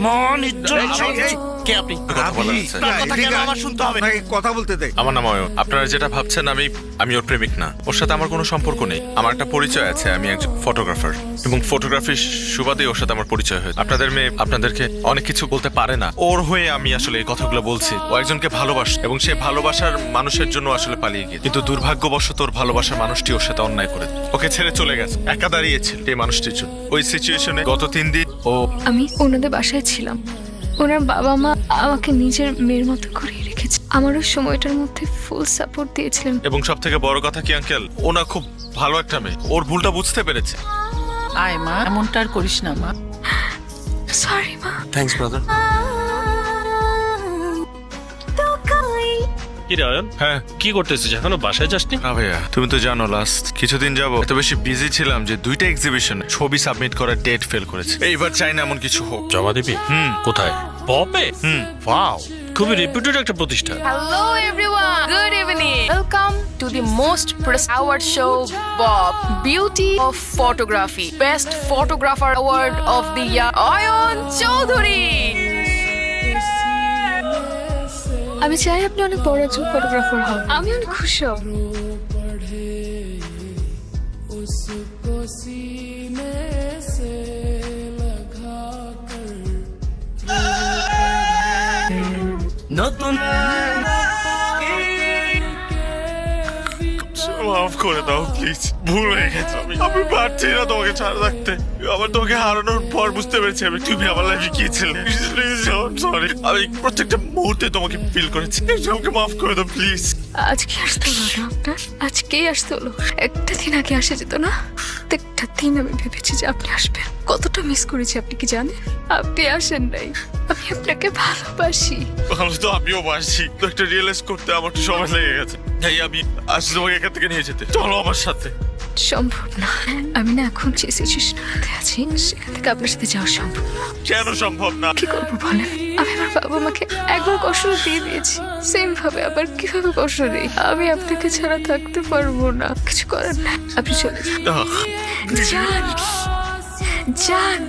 মান ইজ্জত কে আপনি? আমার শুনতে হবে। কথা বলতে দে। আমার নাম অয়ন। আপনারা যেটা ভাবছেন আমি ওর প্রেমিক না। ওর সাথে আমার কোনো সম্পর্ক নেই। আমার একটা পরিচয় আছে, আমি একজন ফটোগ্রাফার এবং ফটোগ্রাফির সুবাদে ওর সাথে আমার পরিচয় হয়েছে। আপনাদের মেয়ে আপনাদেরকে অনেক কিছু বলতে পারে না, ওর হয়ে আমি আসলে এই কথাগুলো বলছি। ও একজনকে ভালোবাসে এবং সে ভালোবাসার মানুষের জন্য আসলে পালিয়ে গিয়ে, কিন্তু দুর্ভাগ্যবশত ওর ভালোবাসার মানুষটি ওর সাথে অন্যায় করে ওকে ছেড়ে চলে গেছে। একা দাঁড়িয়েছিল এই মানুষটির জন্য। ওই সিচুয়েশনে গত 3 দিন আমি ওনাদের বাসায় ছিলাম। ওনার বাবা মা আমাকে নিজের মেয়ের মতো করে রেখেছে। আমার ওই সময়টার মধ্যে ফুল সাপোর্ট দিয়েছিলেন। এবং সব থেকে বড় কথা কি আঙ্কেল, ওনা খুব ভালো একটা মেয়ে, ওর ভুলটা বুঝতে পেরেছে। আয় মা, এমনটা আর করিস না মা। সরি মা। Thanks brother. কি রে অয়ন? হ্যাঁ, কি করতেছিস এখনো বাসায় যাসনি? না ভাইয়া, তুমি তো জানো লাস্ট কিছুদিন যাবো এত বেশি বিজি ছিলাম যে 2টা এক্সিবিশনে ছবি সাবমিট করার ডেট ফেল করেছে। এইবার চাই না এমন কিছু হোক। জমা দিবি? কোথায়? পপে? ওয়াও, খুবই রেপুটেড একটা প্রতিষ্ঠান। Hello everyone, good evening. Welcome to the most prestigious award show, Bob. Beauty of Photography. Best Photographer Award of the Year, Ayan Choudhury. আমি চাই আপনি অনেক বড় একজন ফটোগ্রাফার হন। আমি অনেক খুশি হব। নতুন মাফ করে দাও প্লিজ, ভুল হয়ে গেছে। আমি পারছি না তোমাকে ছাড়া রাখতে। আবার তোমাকে হারানোর পর বুঝতে পেরেছি তুমি আমার লাইফে কি ছিলে। সরি, আমি প্রত্যেকটা মুহূর্তে তোমাকে ফিল করেছি। আমাকে মাফ করে দাও প্লিজ। আজকে আসতে হলো না আপনার, আজকেই আসতে হলো। একটা দিন আগে আসা যেত না? প্রত্যেকটা দিন আমি ভেবেছি যে আপনি আসবেন। কতটা মিস করেছি আপনি কি জানেন? আপনি আসেন নাই। আমি আপনাকে ভালোবাসি। ভালো তো আমিও বাসি, তো একটা রিয়েলাইজ করতে আমার একটু সময় লেগে গেছে। তাই আমি আসলে তোমাকে এখান থেকে নিয়ে যেতে। চলো আমার সাথে। সম্ভব না। আমি না এখন যে সিচুয়েশনের মধ্যে আছি সেখান থেকে আপনার সাথে যাওয়া সম্ভব না। কেন সম্ভব না? কি করবো বলেন? আমি আমার বাবা মাকে একবার কষ্ট দিয়ে দিয়েছি, সেম ভাবে আবার কিভাবে কষ্ট দিই? আমি আপনাকে ছাড়া থাকতে পারবো না। কিছু করার না, আপনি চলে যান। যান, যান।